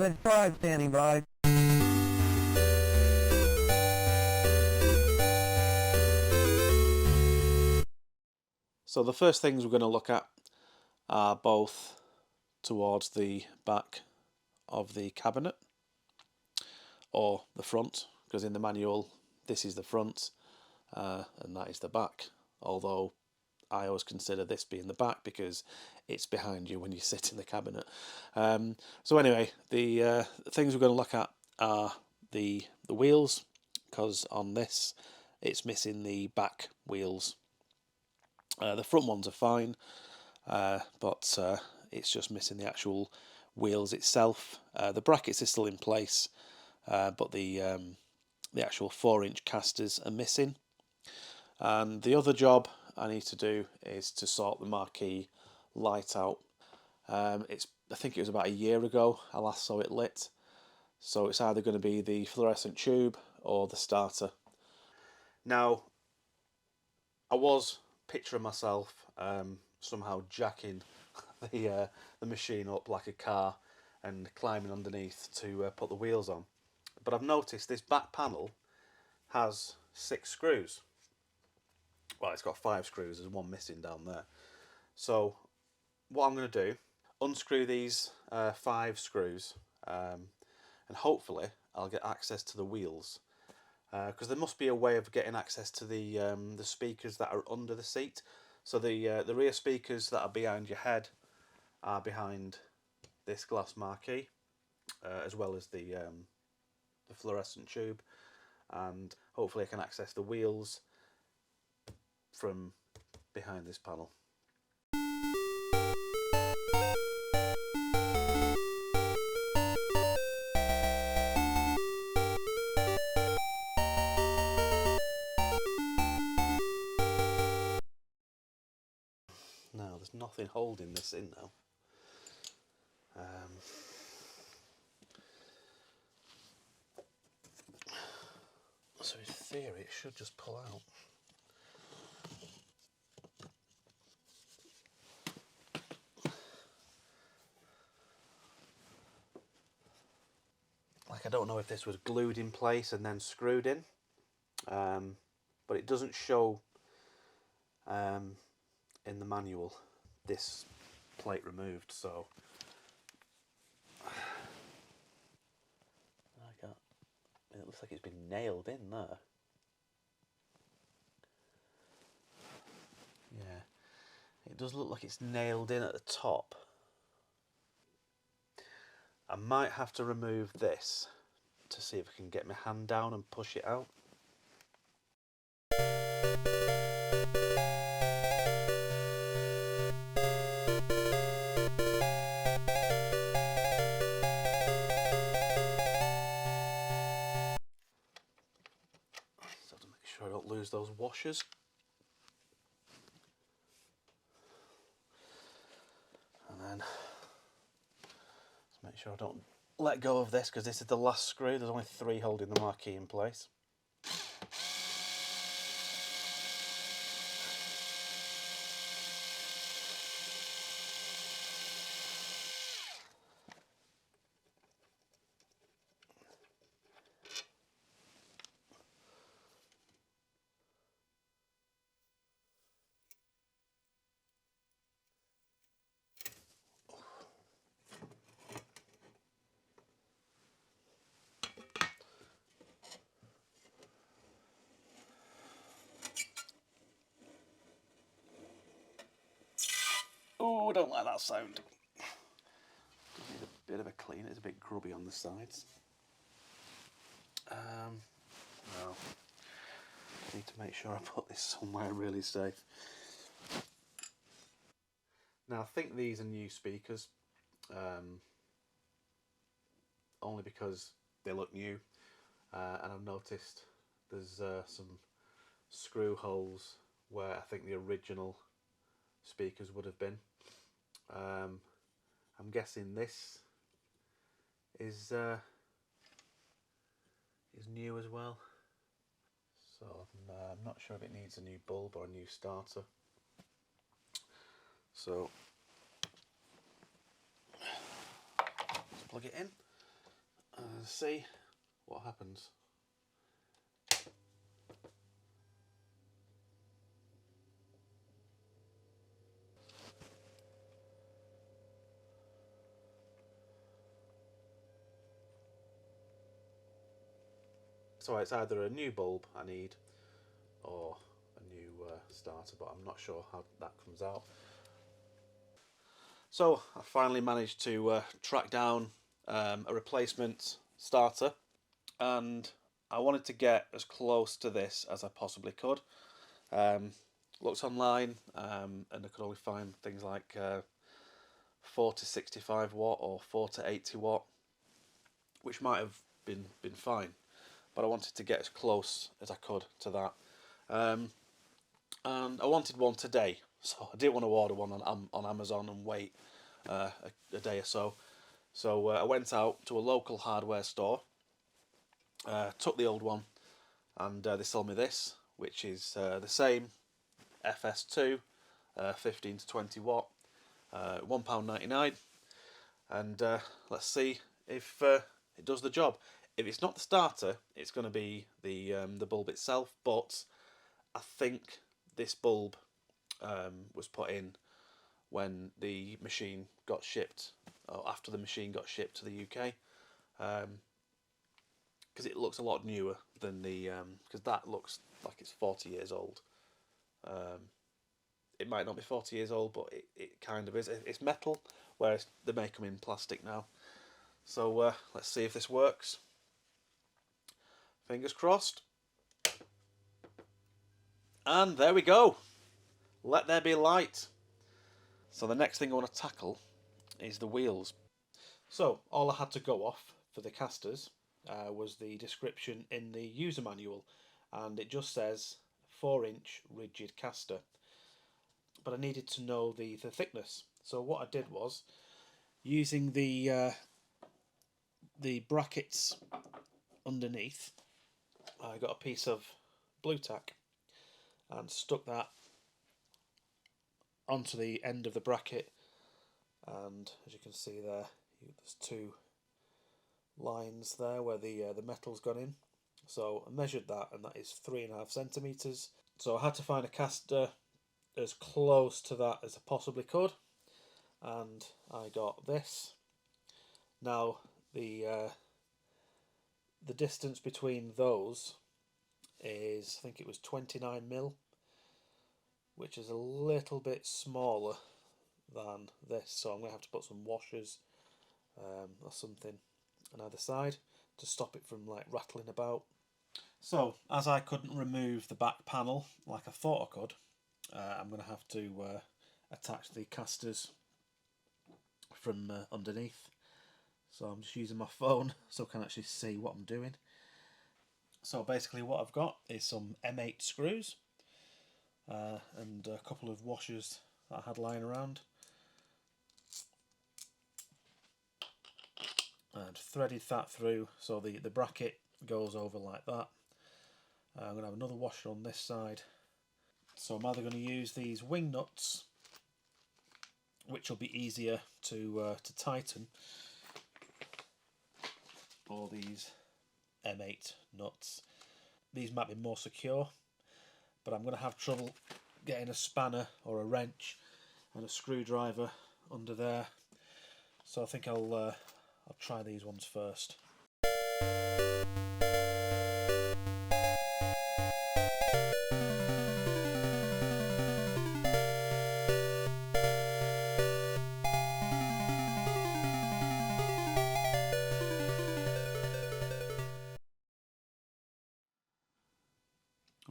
Good try, standing by. So the first things we're going to look at are both towards the back of the cabinet, or the front, because in the manual this is the front and that is the back, although I always consider this being the back because it's behind you when you sit in the cabinet. So anyway, the things we're going to look at are the wheels, because on this it's missing the back wheels. The front ones are fine, but it's just missing the actual wheels itself. The brackets are still in place, but the actual 4-inch casters are missing. And the other job I need to do is to sort the marquee light out. I think it was about a year ago I last saw it lit, so it's either going to be the fluorescent tube or the starter. Now, I was picturing myself somehow jacking the machine up like a car and climbing underneath to put the wheels on, but I've noticed this back panel has 6 screws. Well, it's got 5 screws, there's one missing down there. So what I'm going to do, unscrew these 5 screws, and hopefully I'll get access to the wheels, because there must be a way of getting access to the speakers that are under the seat. So the rear speakers that are behind your head are behind this glass marquee, as well as the fluorescent tube, and hopefully I can access the wheels from behind this panel. Now, there's nothing holding this in now. So in theory it should just pull out. Like, I don't know if this was glued in place and then screwed in, but it doesn't show in the manual this plate removed, so it looks like it's been nailed in there. Yeah, it does look like it's nailed in at the top. I might have to remove this to see if I can get my hand down and push it out. So to make sure I don't lose those washers. And then let's make sure I don't let go of this, because this is the last screw. There's only 3 holding the marquee in place. Oh, I don't like that sound. Need a bit of a clean. It's a bit grubby on the sides. No. Need to make sure I put this somewhere really safe. Now, I think these are new speakers, only because they look new, and I've noticed there's some screw holes where I think the original speakers would have been. I'm guessing this is new as well, so I'm not sure if it needs a new bulb or a new starter. So let's plug it in. see what happens. So it's either a new bulb I need or a new starter, but I'm not sure how that comes out. So I finally managed to track down a replacement starter, and I wanted to get as close to this as I possibly could. Looked online, and I could only find things like 4 to 65 watt or 4 to 80 watt, which might have been fine, but I wanted to get as close as I could to that. And I wanted one today, so I didn't want to order one on Amazon and wait a day or so. So I went out to a local hardware store, took the old one, and they sold me this, which is the same FS2, 15 to 20 watt, £1.99, and let's see if it does the job. If it's not the starter, it's going to be the bulb itself, but I think this bulb was put in when the machine got shipped, or after the machine got shipped to the UK, because it looks a lot newer than the, because that looks like it's 40 years old. It might not be 40 years old, but it kind of is. It's metal, whereas they make them in plastic now. So let's see if this works. Fingers crossed. And there we go. Let there be light. So the next thing I want to tackle is the wheels. So all I had to go off for the Castors was the description in the user manual, and it just says 4-inch rigid caster. But I needed to know the thickness. So what I did was, using the brackets underneath, I got a piece of blue tack and stuck that onto the end of the bracket, and as you can see there, there's two lines there where the metal's gone in. So I measured that, and that is 3.5 centimeters. So I had to find a caster as close to that as I possibly could, and I got this. Now the distance between those is, I think it was 29mm, which is a little bit smaller than this, so I'm going to have to put some washers or something on either side to stop it from like rattling about. So as I couldn't remove the back panel like I thought I could, I'm going to have to attach the casters from underneath. So I'm just using my phone so I can actually see what I'm doing. So basically what I've got is some M8 screws and a couple of washers that I had lying around, and threaded that through so the bracket goes over like that. I'm going to have another washer on this side. So I'm either going to use these wing nuts, which will be easier to tighten, or these M8 nuts. These might be more secure, but I'm going to have trouble getting a spanner or a wrench and a screwdriver under there. So I think I'll try these ones first.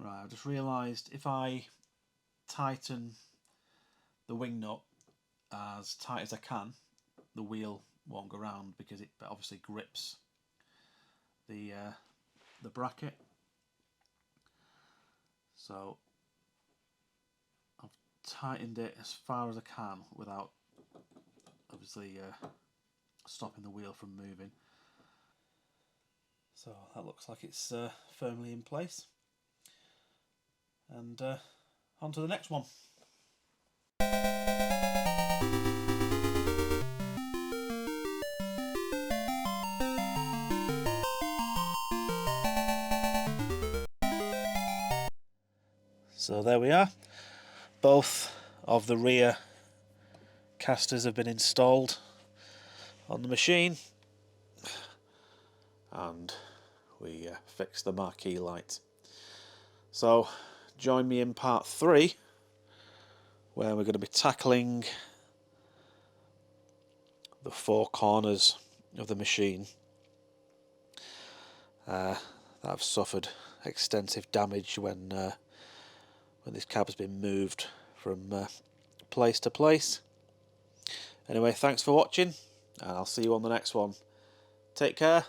Right, I've just realised if I tighten the wing nut as tight as I can, the wheel won't go round because it obviously grips the bracket. So I've tightened it as far as I can without obviously stopping the wheel from moving. So that looks like it's firmly in place. And on to the next one. So there we are. Both of the rear casters have been installed on the machine, and we fixed the marquee light. So join me in part 3, where we're going to be tackling the 4 corners of the machine that have suffered extensive damage when this cab has been moved from place to place. Anyway, thanks for watching, and I'll see you on the next one. Take care.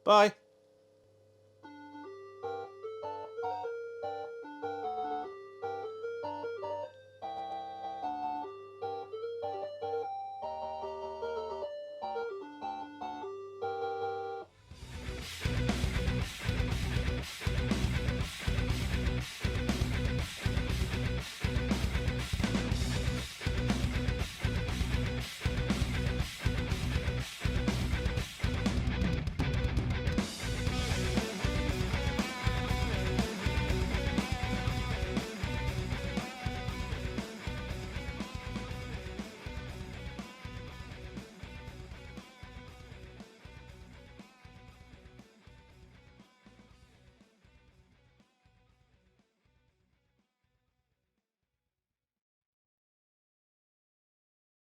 Bye.